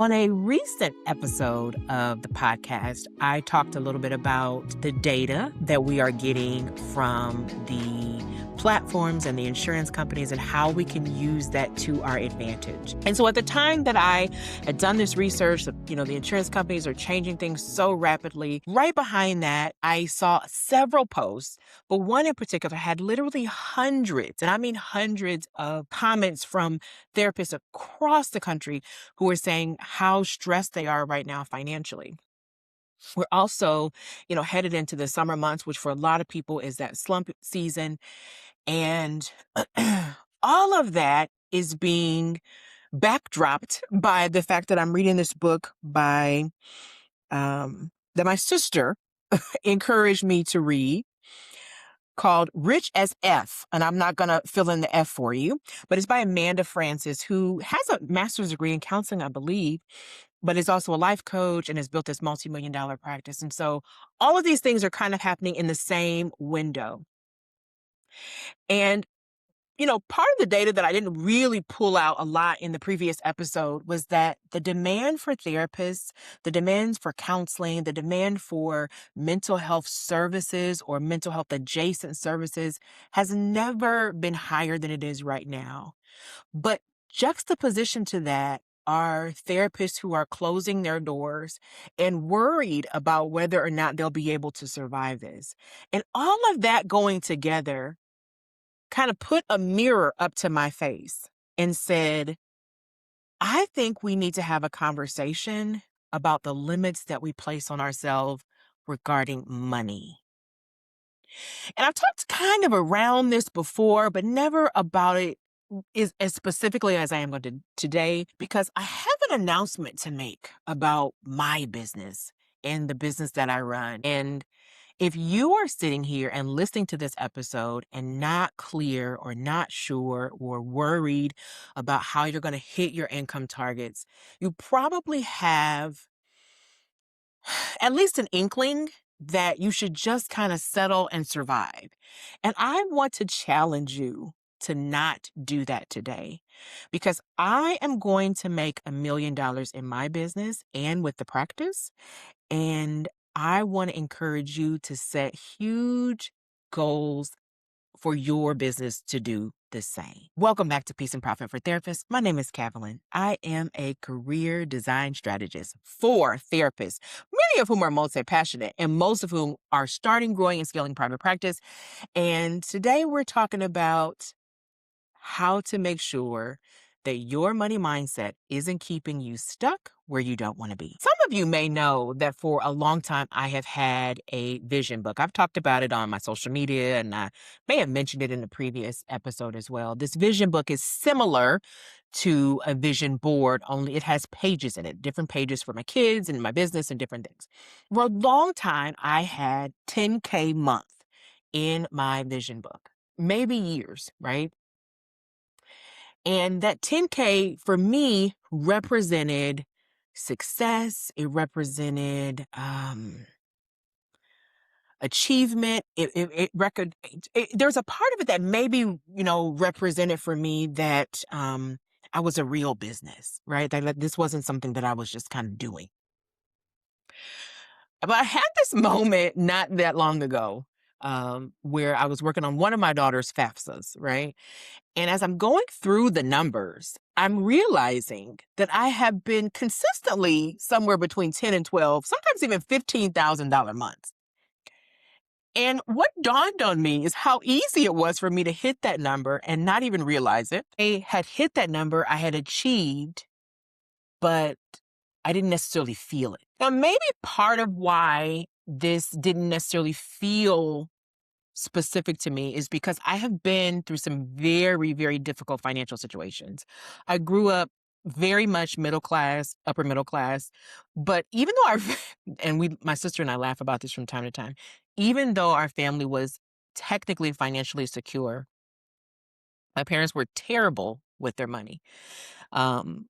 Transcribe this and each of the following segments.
On a recent episode of the podcast, I talked a little bit about the data that we are getting from the platforms and the insurance companies and how we can use that to our advantage. And so at the time that I had done this research, the insurance companies are changing things so rapidly. Right behind that, I saw several posts, but one in particular had literally hundreds, and I mean hundreds of comments from therapists across the country who are saying how stressed they are right now financially. We're also, headed into the summer months, which for a lot of people is that slump season. And all of that is being backdropped by the fact that I'm reading this book that my sister encouraged me to read, called Rich as F. And I'm not going to fill in the F for you, but it's by Amanda Francis, who has a master's degree in counseling, I believe, but is also a life coach and has built this multi-million-dollar practice. And so all of these things are kind of happening in the same window. And part of the data that I didn't really pull out a lot in the previous episode was that the demand for therapists, the demands for counseling, the demand for mental health services or mental health adjacent services has never been higher than it is right now. But juxtaposition to that are therapists who are closing their doors and worried about whether or not they'll be able to survive this. And all of that going together kind of put a mirror up to my face and said, I think we need to have a conversation about the limits that we place on ourselves regarding money. And I've talked kind of around this before, but never about it is as specifically as I am going to today, because I have an announcement to make about my business and the business that I run. And if you are sitting here and listening to this episode and not clear or not sure or worried about how you're going to hit your income targets, you probably have at least an inkling that you should just kind of settle and survive. And I want to challenge you to not do that today, because I am going to make $1 million in my business and with the practice. And I want to encourage you to set huge goals for your business to do the same. Welcome back to Peace and Profit for Therapists. My name is Calvalyn. I am a career design strategist for therapists, many of whom are multi-passionate and most of whom are starting, growing, and scaling private practice. And today we're talking about how to make sure that your money mindset isn't keeping you stuck where you don't want to be. Some of you may know that for a long time, I have had a vision book. I've talked about it on my social media, and I may have mentioned it in the previous episode as well. This vision book is similar to a vision board, only it has pages in it, different pages for my kids and my business and different things. For a long time, I had 10K month in my vision book, maybe years, right? And that 10K for me represented success. It represented achievement. There's a part of it that maybe, represented for me that I was a real business, right? That this wasn't something that I was just kind of doing. But I had this moment not that long ago where I was working on one of my daughter's FAFSAs, right? And as I'm going through the numbers, I'm realizing that I have been consistently somewhere between 10 and 12, sometimes even $15,000 months. And what dawned on me is how easy it was for me to hit that number and not even realize it. I had hit that number, I had achieved, but I didn't necessarily feel it. Now, maybe part of why this didn't necessarily feel specific to me is because I have been through some very, very difficult financial situations. I grew up very much middle class, upper middle class, but even though my sister and I laugh about this from time to time, even though our family was technically financially secure, my parents were terrible with their money. Um,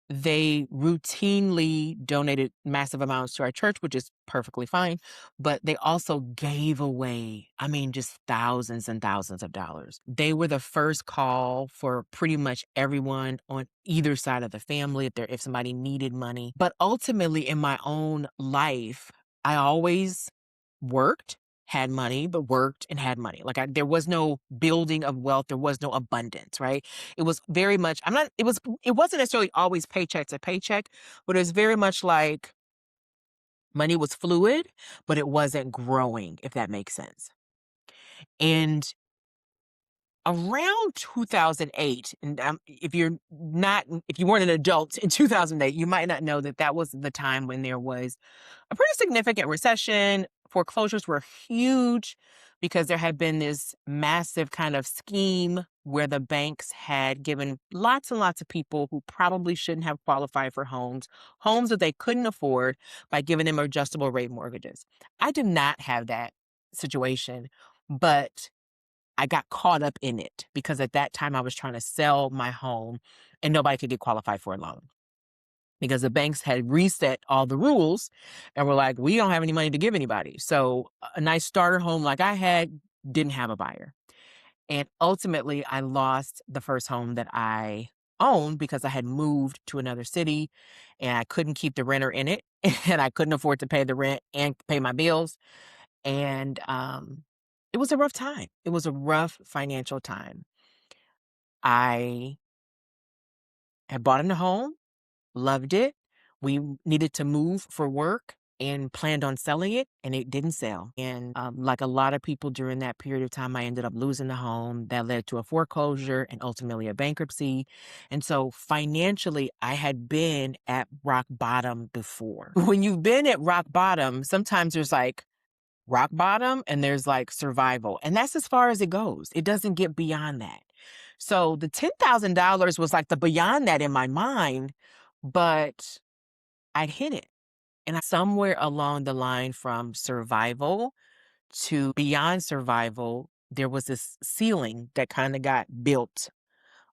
They routinely donated massive amounts to our church, which is perfectly fine, but they also gave away, I mean, just thousands and thousands of dollars. They were the first call for pretty much everyone on either side of the family if somebody needed money. But ultimately, in my own life, I always worked, had money, but worked and had money. Like there was no building of wealth. There was no abundance, right? It was very much, it wasn't necessarily always paycheck to paycheck, but it was very much like money was fluid, but it wasn't growing, if that makes sense. And around 2008, and if you weren't an adult in 2008, you might not know that was the time when there was a pretty significant recession. Foreclosures were huge because there had been this massive kind of scheme where the banks had given lots and lots of people who probably shouldn't have qualified for homes that they couldn't afford by giving them adjustable rate mortgages. I did not have that situation, but I got caught up in it because at that time I was trying to sell my home and nobody could get qualified for a loan because the banks had reset all the rules and were like, we don't have any money to give anybody. So a nice starter home like I had didn't have a buyer. And ultimately, I lost the first home that I owned because I had moved to another city and I couldn't keep the renter in it and I couldn't afford to pay the rent and pay my bills. And it was a rough time. It was a rough financial time. I had bought in a home, loved it. We needed to move for work and planned on selling it, and it didn't sell. And like a lot of people during that period of time, I ended up losing the home. That led to a foreclosure and ultimately a bankruptcy. And so financially, I had been at rock bottom before. When you've been at rock bottom, sometimes there's like rock bottom and there's like survival. And that's as far as it goes. It doesn't get beyond that. So the $10,000 was like the beyond that in my mind, but I'd hit it. And somewhere along the line from survival to beyond survival, there was this ceiling that kind of got built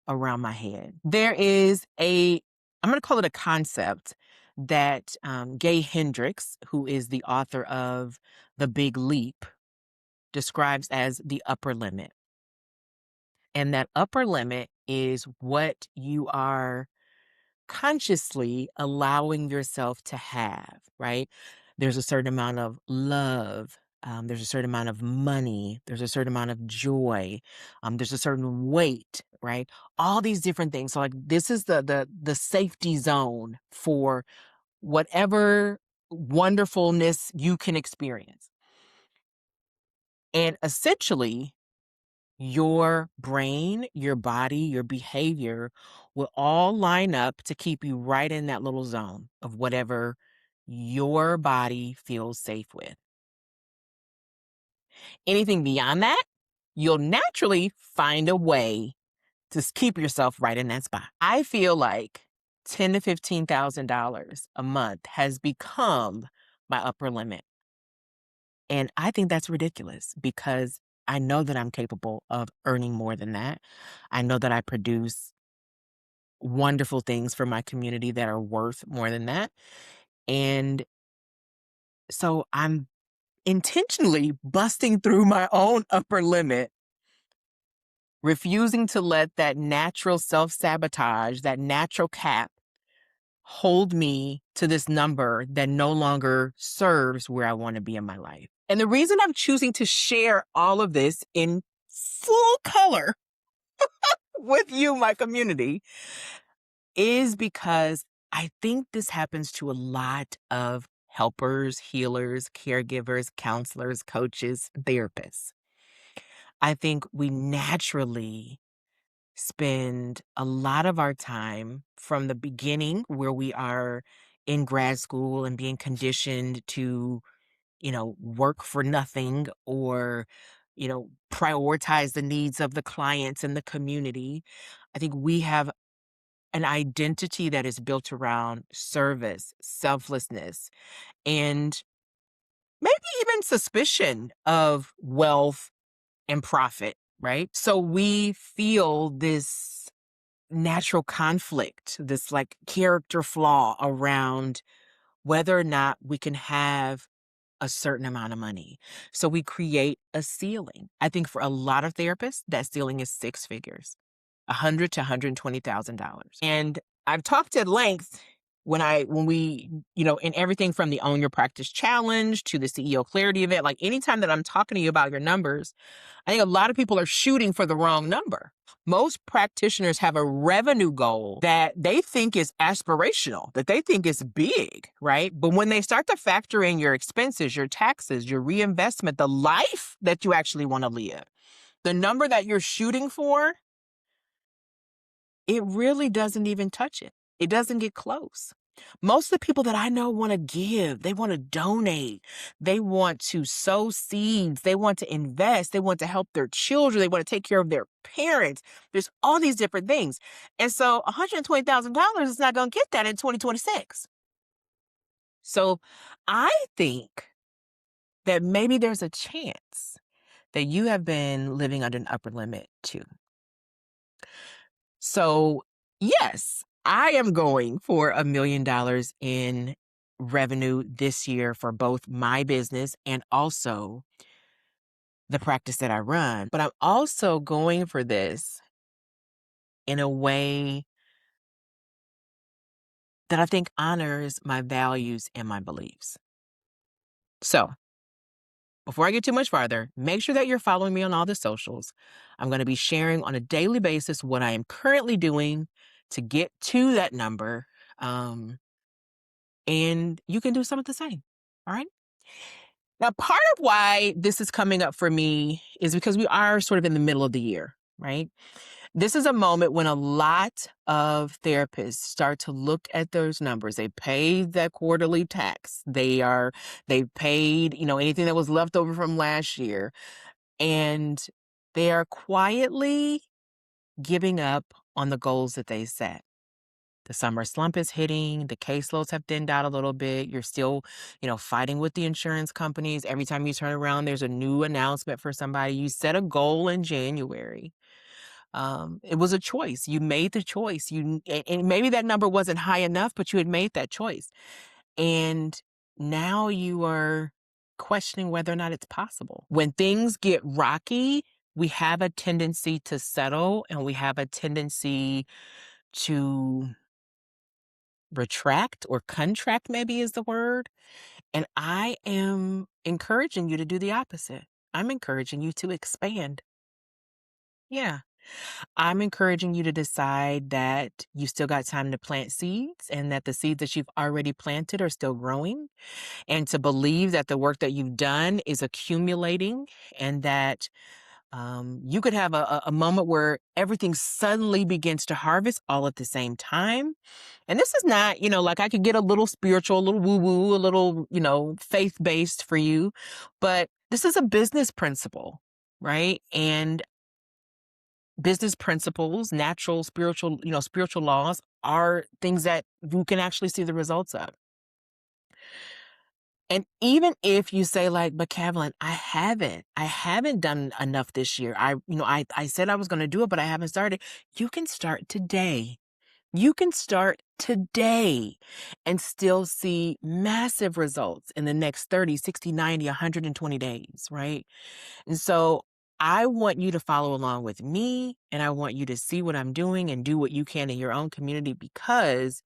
around my head. There is I'm going to call it a concept that Gay Hendricks, who is the author of The Big Leap, describes as the upper limit. And that upper limit is what you are consciously allowing yourself to have, right? There's a certain amount of love. There's a certain amount of money. There's a certain amount of joy. There's a certain weight, right? All these different things. So like this is the safety zone for whatever wonderfulness you can experience. And essentially, your brain, your body, your behavior will all line up to keep you right in that little zone of whatever your body feels safe with. Anything beyond that, you'll naturally find a way to keep yourself right in that spot. I feel like $10,000 to $15,000 a month has become my upper limit. And I think that's ridiculous because I know that I'm capable of earning more than that. I know that I produce wonderful things for my community that are worth more than that. And so I'm intentionally busting through my own upper limit, refusing to let that natural self-sabotage, that natural cap, hold me to this number that no longer serves where I want to be in my life. And the reason I'm choosing to share all of this in full color with you, my community, is because I think this happens to a lot of helpers, healers, caregivers, counselors, coaches, therapists. I think we naturally spend a lot of our time from the beginning where we are in grad school and being conditioned to, work for nothing or, prioritize the needs of the clients and the community. I think we have an identity that is built around service, selflessness, and maybe even suspicion of wealth and profit, right? So we feel natural conflict, this like character flaw around whether or not we can have a certain amount of money. So we create a ceiling. I think for a lot of therapists, that ceiling is six figures, $100,000 to $120,000. And I've talked at length when we, in everything from the Own Your Practice Challenge to the CEO Clarity event, like anytime that I'm talking to you about your numbers, I think a lot of people are shooting for the wrong number. Most practitioners have a revenue goal that they think is aspirational, that they think is big, right? But when they start to factor in your expenses, your taxes, your reinvestment, the life that you actually want to live, the number that you're shooting for, it really doesn't even touch it. It doesn't get close. Most of the people that I know want to give, they want to donate, they want to sow seeds, they want to invest, they want to help their children, they want to take care of their parents. There's all these different things. And so $120,000 is not going to get that in 2026. So I think that maybe there's a chance that you have been living under an upper limit too. So, yes, I am going for $1 million in revenue this year for both my business and also the practice that I run. But I'm also going for this in a way that I think honors my values and my beliefs. So, before I get too much farther, make sure that you're following me on all the socials. I'm going to be sharing on a daily basis what I am currently doing to get to that number. And you can do some of the same. All right. Now, part of why this is coming up for me is because we are sort of in the middle of the year, right? This is a moment when a lot of therapists start to look at those numbers. They paid that quarterly tax. They've paid, anything that was left over from last year. And they are quietly giving up on the goals that they set. The summer slump is hitting. The caseloads have thinned out a little bit. You're still, fighting with the insurance companies. Every time you turn around, there's a new announcement for somebody. You set a goal in January. It was a choice. You made the choice. And maybe that number wasn't high enough, but you had made that choice. And now you are questioning whether or not it's possible. When things get rocky, we have a tendency to settle and we have a tendency to retract or contract, maybe is the word. And I am encouraging you to do the opposite. I'm encouraging you to expand. Yeah. I'm encouraging you to decide that you still got time to plant seeds and that the seeds that you've already planted are still growing, and to believe that the work that you've done is accumulating, and that you could have a moment where everything suddenly begins to harvest all at the same time. And this is not, like I could get a little spiritual, a little woo-woo, a little, faith-based for you, but this is a business principle, right? And business principles, natural, spiritual laws are things that you can actually see the results of. And even if you say like, but Calvalyn, I haven't done enough this year. I said I was going to do it, but I haven't started. You can start today. You can start today and still see massive results in the next 30, 60, 90, 120 days, right? And so I want you to follow along with me, and I want you to see what I'm doing and do what you can in your own community, because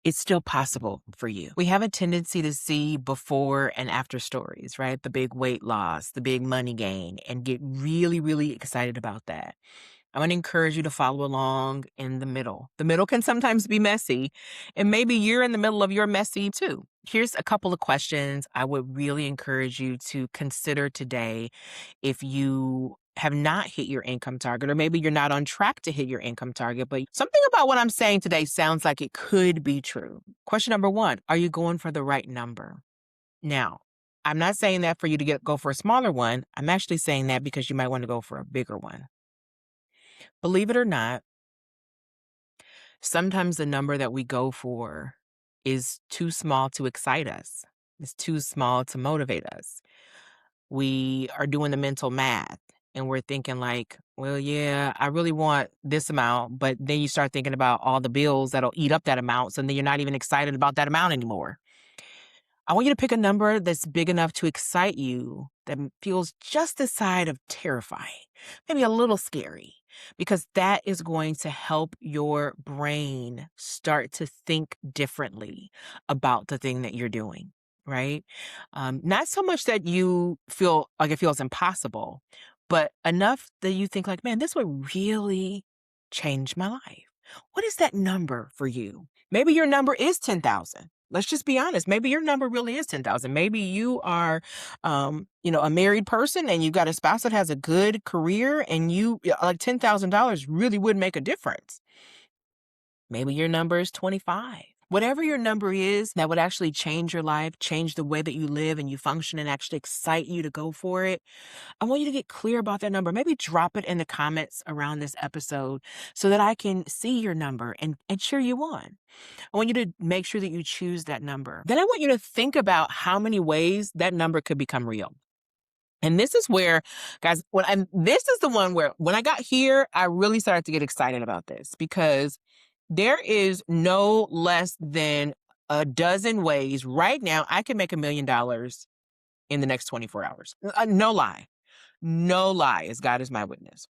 it's still possible for you. We have a tendency to see before and after stories, right? The big weight loss, the big money gain, and get really, really excited about that. I want to encourage you to follow along in the middle. The middle can sometimes be messy, and maybe you're in the middle of your messy too. Here's a couple of questions I would really encourage you to consider today if you have not hit your income target, or maybe you're not on track to hit your income target, but something about what I'm saying today sounds like it could be true. Question number one, are you going for the right number? Now, I'm not saying that for you to go for a smaller one. I'm actually saying that because you might want to go for a bigger one. Believe it or not, sometimes the number that we go for is too small to excite us. It's too small to motivate us. We are doing the mental math, and we're thinking like, well, yeah, I really want this amount, but then you start thinking about all the bills that'll eat up that amount, so then you're not even excited about that amount anymore. I want you to pick a number that's big enough to excite you, that feels just the side of terrifying, maybe a little scary, because that is going to help your brain start to think differently about the thing that you're doing, right? Not so much that you feel like it feels impossible, but enough that you think like, man, this would really change my life. What is that number for you? Maybe your number is 10,000. Let's just be honest. Maybe your number really is 10,000. Maybe you are, a married person and you've got a spouse that has a good career and you like $10,000 really would make a difference. Maybe your number is 25. Whatever your number is that would actually change your life, change the way that you live and you function and actually excite you to go for it. I want you to get clear about that number. Maybe drop it in the comments around this episode so that I can see your number and cheer you on. I want you to make sure that you choose that number. Then I want you to think about how many ways that number could become real. And this is where, guys, this is the one where when I got here, I really started to get excited about this because there is no less than a dozen ways right now I can make $1 million in the next 24 hours. No lie. No lie, as God is my witness.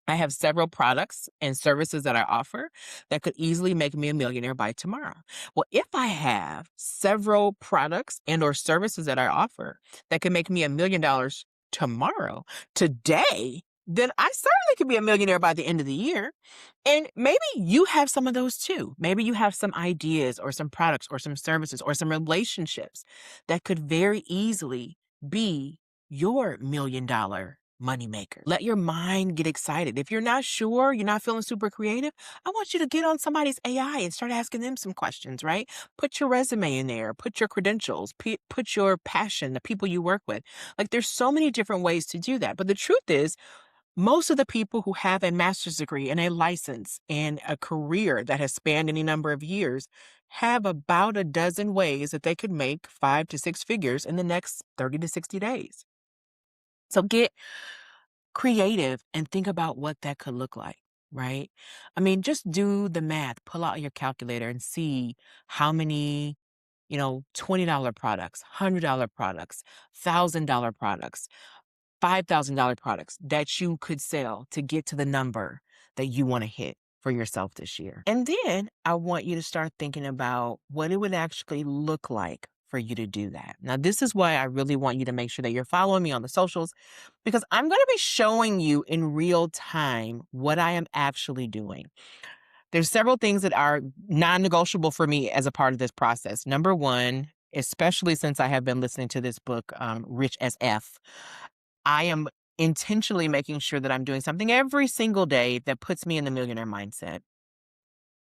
I have several products and services that I offer that could easily make me a millionaire by tomorrow. Well, if I have several products and or services that I offer that can make me $1 million tomorrow, today, then I certainly could be a millionaire by the end of the year. And maybe you have some of those too. Maybe you have some ideas or some products or some services or some relationships that could very easily be your $1 million moneymaker. Let your mind get excited. If you're not sure, you're not feeling super creative, I want you to get on somebody's AI and start asking them some questions, right? Put your resume in there, put your credentials, put your passion, the people you work with. Like there's so many different ways to do that. But the truth is, most of the people who have a master's degree and a license and a career that has spanned any number of years have about a dozen ways that they could make 5 to 6 figures in the next 30 to 60 days. So get creative and think about what that could look like, right? I mean, just do the math, pull out your calculator and see how many, $20 products, $100 products, $1,000 products, $5,000 products that you could sell to get to the number that you want to hit for yourself this year. And then I want you to start thinking about what it would actually look like for you to do that. Now, this is why I really want you to make sure that you're following me on the socials because I'm going to be showing you in real time what I am actually doing. There's several things that are non-negotiable for me as a part of this process. Number one, especially since I have been listening to this book, Rich as F, I am intentionally making sure that I'm doing something every single day that puts me in the millionaire mindset.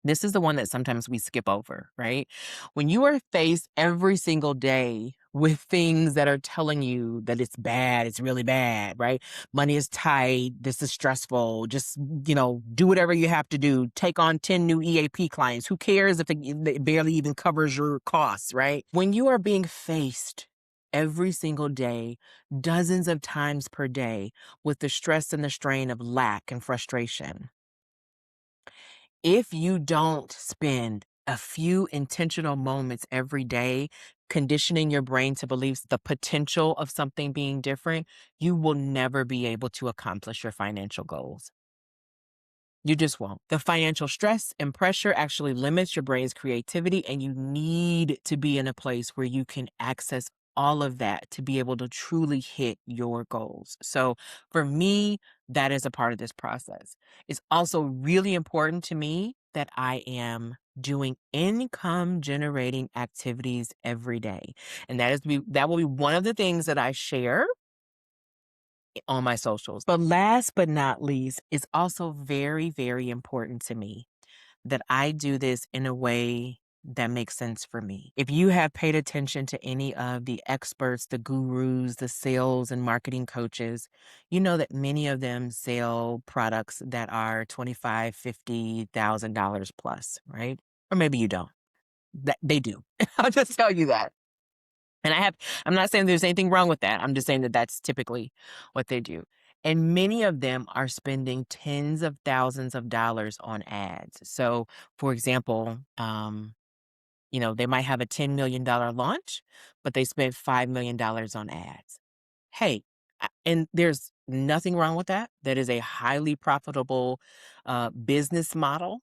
This is the one that sometimes we skip over, right? When you are faced every single day with things that are telling you that it's bad, it's really bad, right? Money is tight, this is stressful, just, do whatever you have to do. Take on 10 new EAP clients. Who cares if it barely even covers your costs, right? When you are being faced every single day, dozens of times per day, with the stress and the strain of lack and frustration, if you don't spend a few intentional moments every day conditioning your brain to believe the potential of something being different, you will never be able to accomplish your financial goals. You just won't. The financial stress and pressure actually limits your brain's creativity, and you need to be in a place where you can access all of that to be able to truly hit your goals. So for me, that is a part of this process. It's also really important to me that I am doing income generating activities every day. And that will be one of the things that I share on my socials. But last but not least, it's also very, very important to me that I do this in a way that makes sense for me. If you have paid attention to any of the experts, the gurus, the sales and marketing coaches, you know that many of them sell products that are $25,000, $50,000 plus, right? Or maybe you don't. That they do. I'll just tell you that. And I'm not saying there's anything wrong with that. I'm just saying that that's typically what they do. And many of them are spending tens of thousands of dollars on ads. So, for example, they might have a $10 million launch, but they spent $5 million on ads. Hey, and there's nothing wrong with that. That is a highly profitable business model,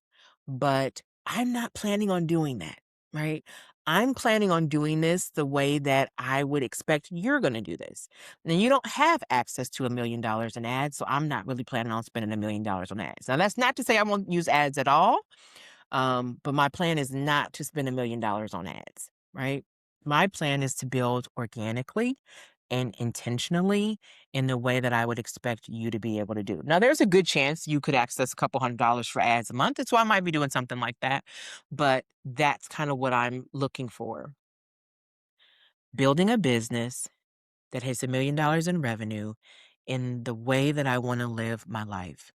but I'm not planning on doing that, right? I'm planning on doing this the way that I would expect you're going to do this. And you don't have access to $1 million in ads, so I'm not really planning on spending $1 million on ads. Now, that's not to say I won't use ads at all, but my plan is not to spend $1 million on ads, right? My plan is to build organically and intentionally in the way that I would expect you to be able to do. Now, there's a good chance you could access a couple $100s for ads a month. And so I might be doing something like that. But that's kind of what I'm looking for. Building a business that hits $1 million in revenue in the way that I want to live my life.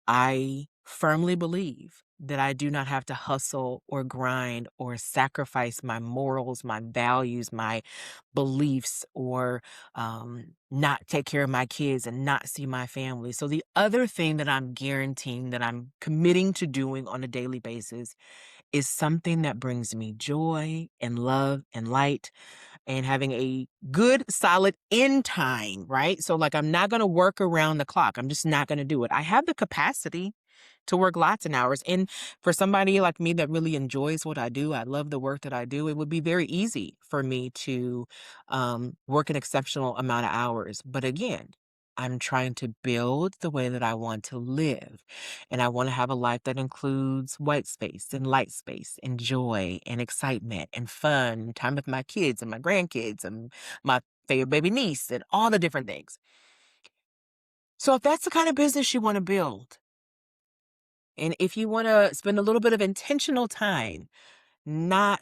I firmly believe that I do not have to hustle or grind or sacrifice my morals, my values, my beliefs, or not take care of my kids and not see my family. So the other thing that I'm guaranteeing that I'm committing to doing on a daily basis is something that brings me joy and love and light and having a good, solid end time, right? So, like, I'm not going to work around the clock. I'm just not going to do it. I have the capacity to work lots of hours. And for somebody like me that really enjoys what I do, I love the work that I do, it would be very easy for me to work an exceptional amount of hours. But again, I'm trying to build the way that I want to live. And I want to have a life that includes white space and light space and joy and excitement and fun, time with my kids and my grandkids and my favorite baby niece and all the different things. So if that's the kind of business you want to build, and if you want to spend a little bit of intentional time, not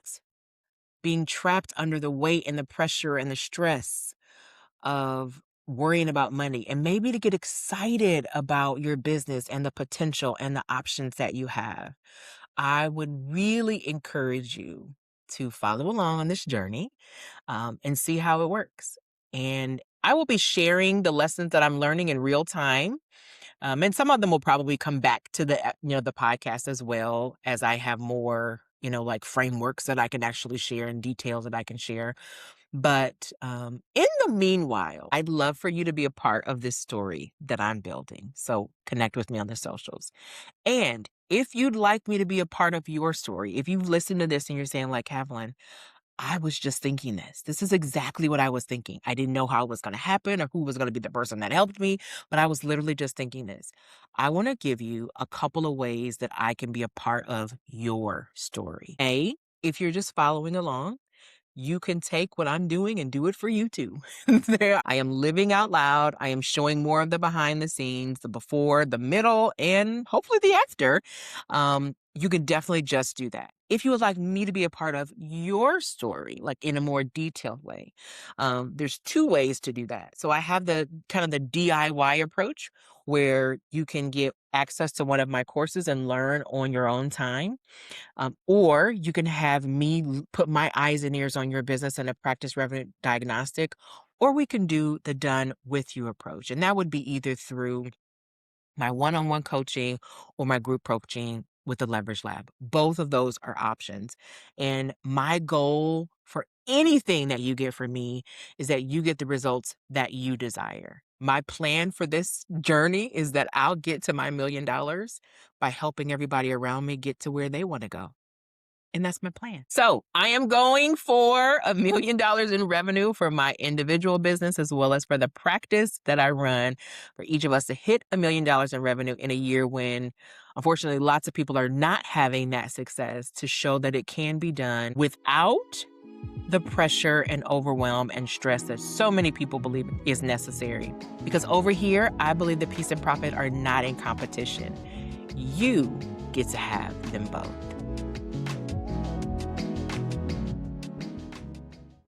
being trapped under the weight and the pressure and the stress of worrying about money, and maybe to get excited about your business and the potential and the options that you have, I would really encourage you to follow along on this journey and see how it works. And I will be sharing the lessons that I'm learning in real time. And some of them will probably come back to the podcast as well as I have more, like frameworks that I can actually share and details that I can share. But in the meanwhile, I'd love for you to be a part of this story that I'm building. So connect with me on the socials. And if you'd like me to be a part of your story, if you've listened to this and you're saying like, Calvalyn, I was just thinking this. This is exactly what I was thinking. I didn't know how it was going to happen or who was going to be the person that helped me, but I was literally just thinking this. I want to give you a couple of ways that I can be a part of your story. If you're just following along, you can take what I'm doing and do it for you too. I am living out loud. I am showing more of the behind the scenes, the before, the middle, and hopefully the after. You can definitely just do that. If you would like me to be a part of your story, like in a more detailed way, there's two ways to do that. So I have the kind of the DIY approach where you can get access to one of my courses and learn on your own time. Or you can have me put my eyes and ears on your business and a practice revenue diagnostic, or we can do the done with you approach. And that would be either through my one-on-one coaching or my group coaching with the Leverage Lab. Both of those are options. And my goal for anything that you get from me is that you get the results that you desire. My plan for this journey is that I'll get to my $1 million by helping everybody around me get to where they want to go. And that's my plan. So I am going for $1 million in revenue for my individual business, as well as for the practice that I run, for each of us to hit $1 million in revenue in a year when, unfortunately, lots of people are not having that success, to show that it can be done without the pressure and overwhelm and stress that so many people believe is necessary. Because over here, I believe that peace and profit are not in competition. You get to have them both.